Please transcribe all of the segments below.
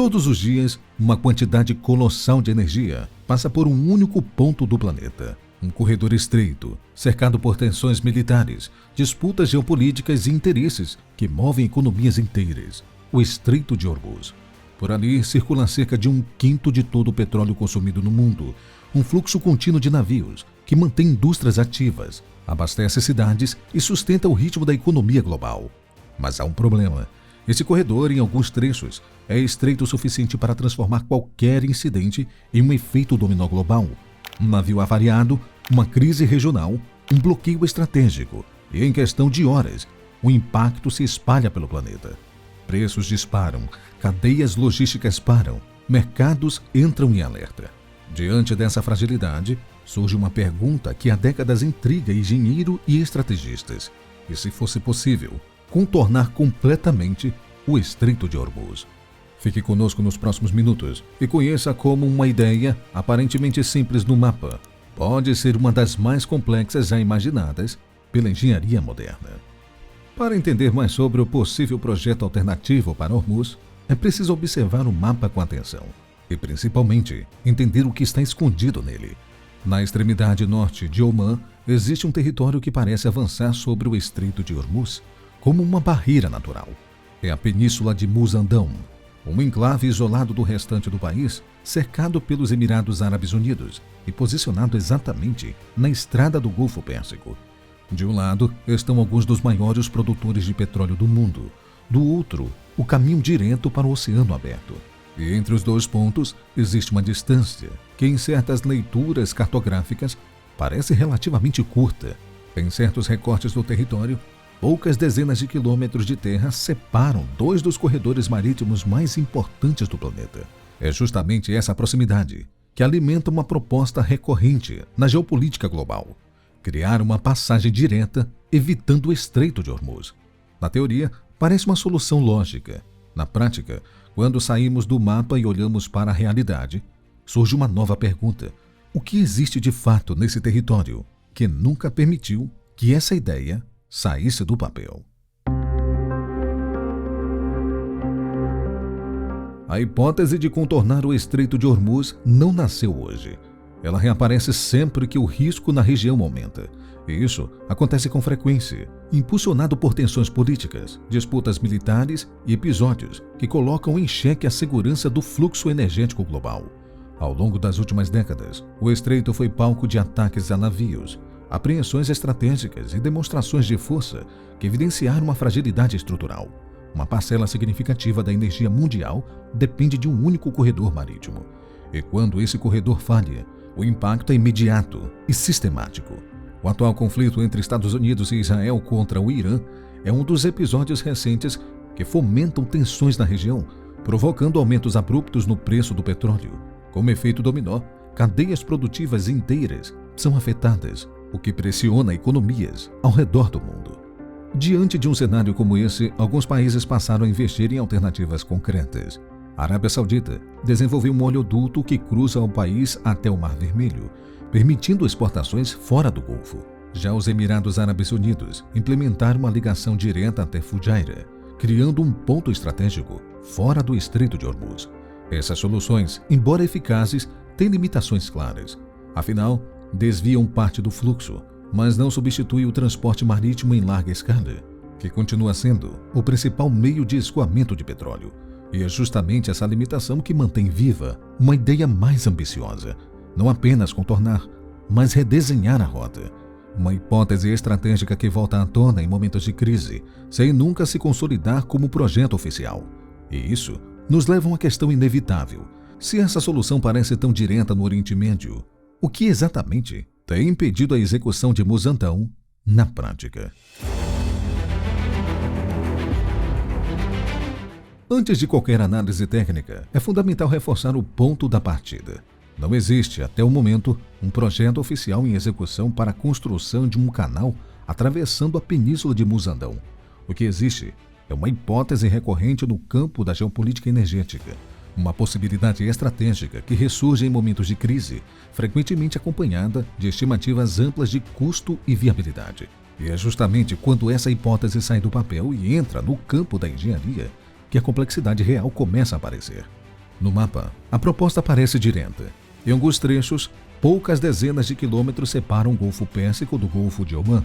Todos os dias, uma quantidade colossal de energia passa por um único ponto do planeta. Um corredor estreito, cercado por tensões militares, disputas geopolíticas e interesses que movem economias inteiras. O Estreito de Hormuz. Por ali circula cerca de 1/5 de todo o petróleo consumido no mundo. Um fluxo contínuo de navios que mantém indústrias ativas, abastece cidades e sustenta o ritmo da economia global. Mas há um problema. Esse corredor, em alguns trechos, é estreito o suficiente para transformar qualquer incidente em um efeito dominó global. Um navio avariado, uma crise regional, um bloqueio estratégico e, em questão de horas, o impacto se espalha pelo planeta. Preços disparam, cadeias logísticas param, mercados entram em alerta. Diante dessa fragilidade, surge uma pergunta que há décadas intriga engenheiro e estrategistas. E se fosse possível, contornar completamente o Estreito de Hormuz? Fique conosco nos próximos minutos e conheça como uma ideia, aparentemente simples no mapa, pode ser uma das mais complexas já imaginadas pela engenharia moderna. Para entender mais sobre o possível projeto alternativo para Hormuz, é preciso observar o mapa com atenção e, principalmente, entender o que está escondido nele. Na extremidade norte de Omã, existe um território que parece avançar sobre o Estreito de Hormuz como uma barreira natural. É a Península de Muzandão, um enclave isolado do restante do país, cercado pelos Emirados Árabes Unidos e posicionado exatamente na estrada do Golfo Pérsico. De um lado estão alguns dos maiores produtores de petróleo do mundo, do outro, o caminho direto para o Oceano Aberto. E entre os dois pontos existe uma distância que, em certas leituras cartográficas, parece relativamente curta. Em certos recortes do território, poucas dezenas de quilômetros de terra separam dois dos corredores marítimos mais importantes do planeta. É justamente essa proximidade que alimenta uma proposta recorrente na geopolítica global: criar uma passagem direta, evitando o Estreito de Hormuz. Na teoria, parece uma solução lógica. Na prática, quando saímos do mapa e olhamos para a realidade, surge uma nova pergunta: o que existe de fato nesse território que nunca permitiu que essa ideia saísse do papel? A hipótese de contornar o Estreito de Hormuz não nasceu hoje. Ela reaparece sempre que o risco na região aumenta. E isso acontece com frequência, impulsionado por tensões políticas, disputas militares e episódios que colocam em xeque a segurança do fluxo energético global. Ao longo das últimas décadas, o estreito foi palco de ataques a navios, apreensões estratégicas e demonstrações de força que evidenciaram uma fragilidade estrutural. Uma parcela significativa da energia mundial depende de um único corredor marítimo. E quando esse corredor falha, o impacto é imediato e sistemático. O atual conflito entre Estados Unidos e Israel contra o Irã é um dos episódios recentes que fomentam tensões na região, provocando aumentos abruptos no preço do petróleo. Como efeito dominó, cadeias produtivas inteiras são afetadas, o que pressiona economias ao redor do mundo. Diante de um cenário como esse, alguns países passaram a investir em alternativas concretas. A Arábia Saudita desenvolveu um oleoduto que cruza o país até o Mar Vermelho, permitindo exportações fora do Golfo. Já os Emirados Árabes Unidos implementaram uma ligação direta até Fujairah, criando um ponto estratégico fora do Estreito de Hormuz. Essas soluções, embora eficazes, têm limitações claras. Afinal, desviam parte do fluxo, mas não substituem o transporte marítimo em larga escala, que continua sendo o principal meio de escoamento de petróleo. E é justamente essa limitação que mantém viva uma ideia mais ambiciosa: não apenas contornar, mas redesenhar a rota. Uma hipótese estratégica que volta à tona em momentos de crise, sem nunca se consolidar como projeto oficial. E isso nos leva a uma questão inevitável: se essa solução parece tão direta no Oriente Médio, o que exatamente tem impedido a execução de Muzandão na prática? Antes de qualquer análise técnica, é fundamental reforçar o ponto da partida. Não existe, até o momento, um projeto oficial em execução para a construção de um canal atravessando a península de Muzandão. O que existe é uma hipótese recorrente no campo da geopolítica energética, uma possibilidade estratégica que ressurge em momentos de crise, frequentemente acompanhada de estimativas amplas de custo e viabilidade. E é justamente quando essa hipótese sai do papel e entra no campo da engenharia que a complexidade real começa a aparecer. No mapa, a proposta parece direta. Em alguns trechos, poucas dezenas de quilômetros separam o Golfo Pérsico do Golfo de Omã.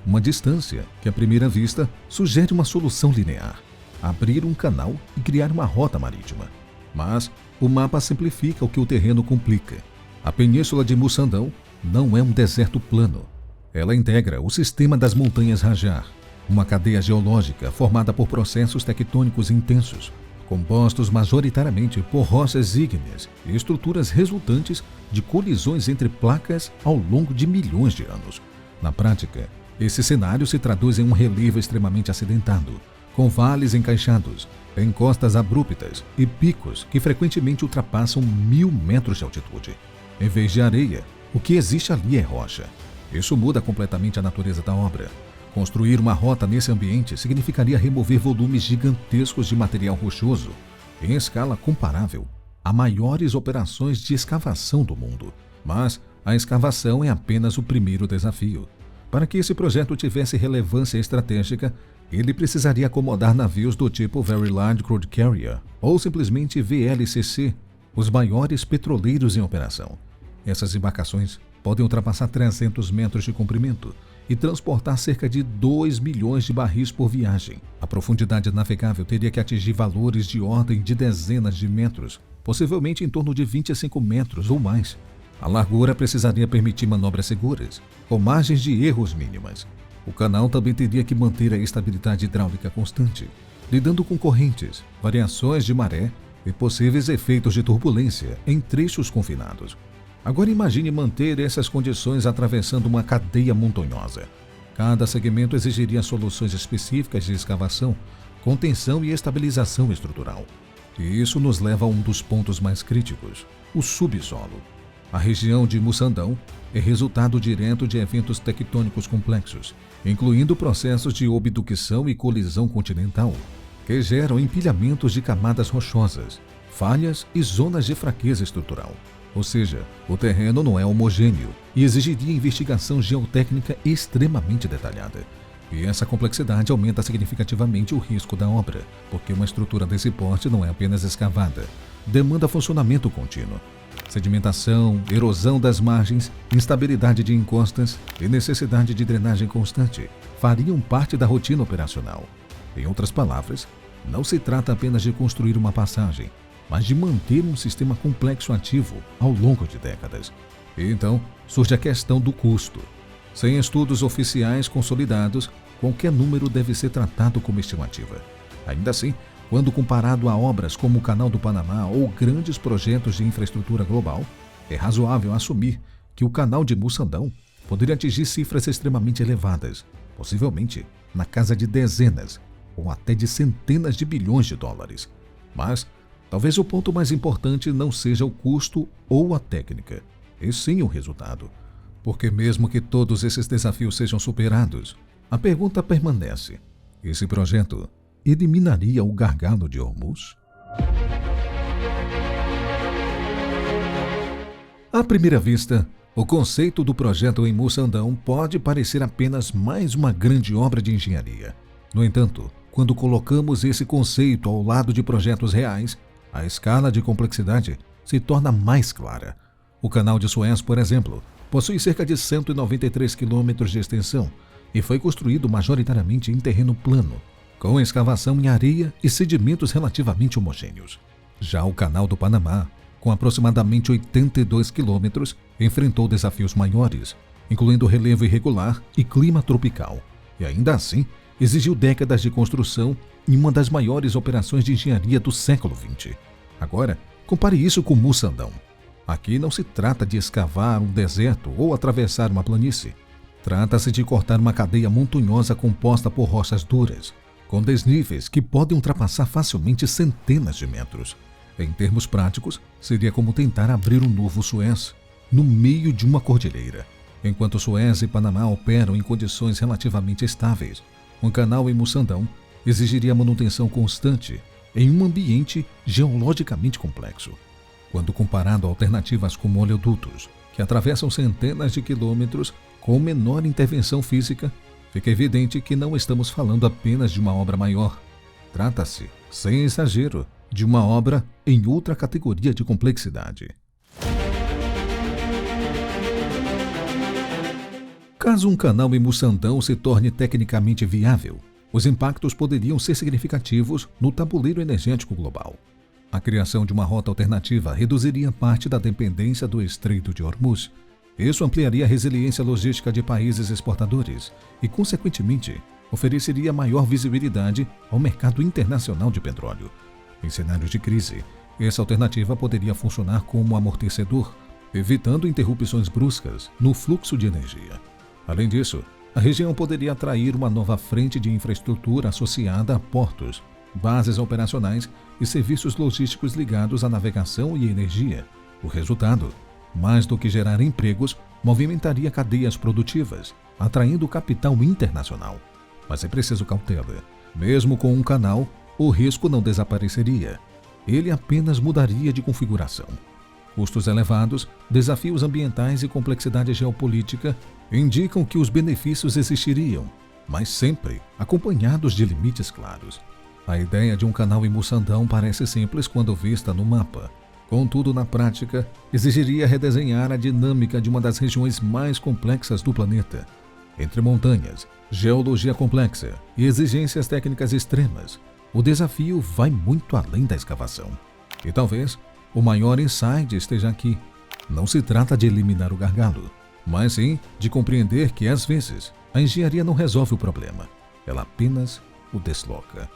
Uma distância que, à primeira vista, sugere uma solução linear: abrir um canal e criar uma rota marítima. Mas o mapa simplifica o que o terreno complica. A Península de Mussandão não é um deserto plano. Ela integra o sistema das Montanhas Rajar, uma cadeia geológica formada por processos tectônicos intensos, compostos majoritariamente por rochas ígneas e estruturas resultantes de colisões entre placas ao longo de milhões de anos. Na prática, esse cenário se traduz em um relevo extremamente acidentado, com vales encaixados, encostas abruptas e picos que frequentemente ultrapassam 1000 metros de altitude. Em vez de areia, o que existe ali é rocha. Isso muda completamente a natureza da obra. Construir uma rota nesse ambiente significaria remover volumes gigantescos de material rochoso, em escala comparável a maiores operações de escavação do mundo. Mas a escavação é apenas o primeiro desafio. Para que esse projeto tivesse relevância estratégica, ele precisaria acomodar navios do tipo Very Large Crude Carrier, ou simplesmente VLCC, os maiores petroleiros em operação. Essas embarcações podem ultrapassar 300 metros de comprimento e transportar cerca de 2 milhões de barris por viagem. A profundidade navegável teria que atingir valores de ordem de dezenas de metros, possivelmente em torno de 25 metros ou mais. A largura precisaria permitir manobras seguras, com margens de erros mínimas. O canal também teria que manter a estabilidade hidráulica constante, lidando com correntes, variações de maré e possíveis efeitos de turbulência em trechos confinados. Agora imagine manter essas condições atravessando uma cadeia montanhosa. Cada segmento exigiria soluções específicas de escavação, contenção e estabilização estrutural. E isso nos leva a um dos pontos mais críticos: o subsolo. A região de Mussandão é resultado direto de eventos tectônicos complexos, incluindo processos de obducção e colisão continental, que geram empilhamentos de camadas rochosas, falhas e zonas de fraqueza estrutural. Ou seja, o terreno não é homogêneo e exigiria investigação geotécnica extremamente detalhada. E essa complexidade aumenta significativamente o risco da obra, porque uma estrutura desse porte não é apenas escavada, demanda funcionamento contínuo. Sedimentação, erosão das margens, instabilidade de encostas e necessidade de drenagem constante fariam parte da rotina operacional. Em outras palavras, não se trata apenas de construir uma passagem, mas de manter um sistema complexo ativo ao longo de décadas. E então surge a questão do custo. Sem estudos oficiais consolidados, qualquer número deve ser tratado como estimativa. Ainda assim, quando comparado a obras como o Canal do Panamá ou grandes projetos de infraestrutura global, é razoável assumir que o Canal de Mussandão poderia atingir cifras extremamente elevadas, possivelmente na casa de dezenas ou até de centenas de bilhões de dólares. Mas talvez o ponto mais importante não seja o custo ou a técnica, e sim o resultado. Porque mesmo que todos esses desafios sejam superados, a pergunta permanece: esse projeto eliminaria o gargalo de Hormuz? À primeira vista, o conceito do projeto em Mussandão pode parecer apenas mais uma grande obra de engenharia. No entanto, quando colocamos esse conceito ao lado de projetos reais, a escala de complexidade se torna mais clara. O Canal de Suez, por exemplo, possui cerca de 193 quilômetros de extensão e foi construído majoritariamente em terreno plano, com escavação em areia e sedimentos relativamente homogêneos. Já o Canal do Panamá, com aproximadamente 82 quilômetros, enfrentou desafios maiores, incluindo relevo irregular e clima tropical, e ainda assim exigiu décadas de construção em uma das maiores operações de engenharia do século XX. Agora, compare isso com Mussandão. Aqui não se trata de escavar um deserto ou atravessar uma planície. Trata-se de cortar uma cadeia montanhosa composta por rochas duras, com desníveis que podem ultrapassar facilmente centenas de metros. Em termos práticos, seria como tentar abrir um novo Suez no meio de uma cordilheira. Enquanto Suez e Panamá operam em condições relativamente estáveis, um canal em Mussandão exigiria manutenção constante em um ambiente geologicamente complexo. Quando comparado a alternativas como oleodutos, que atravessam centenas de quilômetros com menor intervenção física, fica evidente que não estamos falando apenas de uma obra maior. Trata-se, sem exagero, de uma obra em outra categoria de complexidade. Caso um canal em Mussandão se torne tecnicamente viável, os impactos poderiam ser significativos no tabuleiro energético global. A criação de uma rota alternativa reduziria parte da dependência do Estreito de Hormuz. Isso ampliaria a resiliência logística de países exportadores e, consequentemente, ofereceria maior visibilidade ao mercado internacional de petróleo. Em cenários de crise, essa alternativa poderia funcionar como amortecedor, evitando interrupções bruscas no fluxo de energia. Além disso, a região poderia atrair uma nova frente de infraestrutura associada a portos, bases operacionais e serviços logísticos ligados à navegação e energia. O resultado, mais do que gerar empregos, movimentaria cadeias produtivas, atraindo capital internacional. Mas é preciso cautela. Mesmo com um canal, o risco não desapareceria. Ele apenas mudaria de configuração. Custos elevados, desafios ambientais e complexidade geopolítica indicam que os benefícios existiriam, mas sempre acompanhados de limites claros. A ideia de um canal em Mussandão parece simples quando vista no mapa. Contudo, na prática, exigiria redesenhar a dinâmica de uma das regiões mais complexas do planeta. Entre montanhas, geologia complexa e exigências técnicas extremas, o desafio vai muito além da escavação. E talvez o maior insight esteja aqui. Não se trata de eliminar o gargalo, mas sim de compreender que, às vezes, a engenharia não resolve o problema, ela apenas o desloca.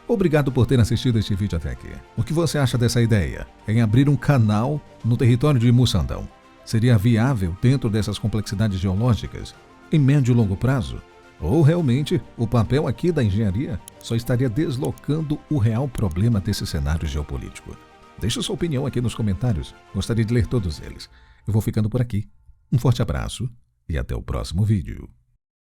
Obrigado por ter assistido este vídeo até aqui. O que você acha dessa ideia em abrir um canal no território de Mussandão? Seria viável dentro dessas complexidades geológicas, em médio e longo prazo? Ou realmente o papel aqui da engenharia só estaria deslocando o real problema desse cenário geopolítico? Deixe sua opinião aqui nos comentários, gostaria de ler todos eles. Eu vou ficando por aqui. Um forte abraço e até o próximo vídeo.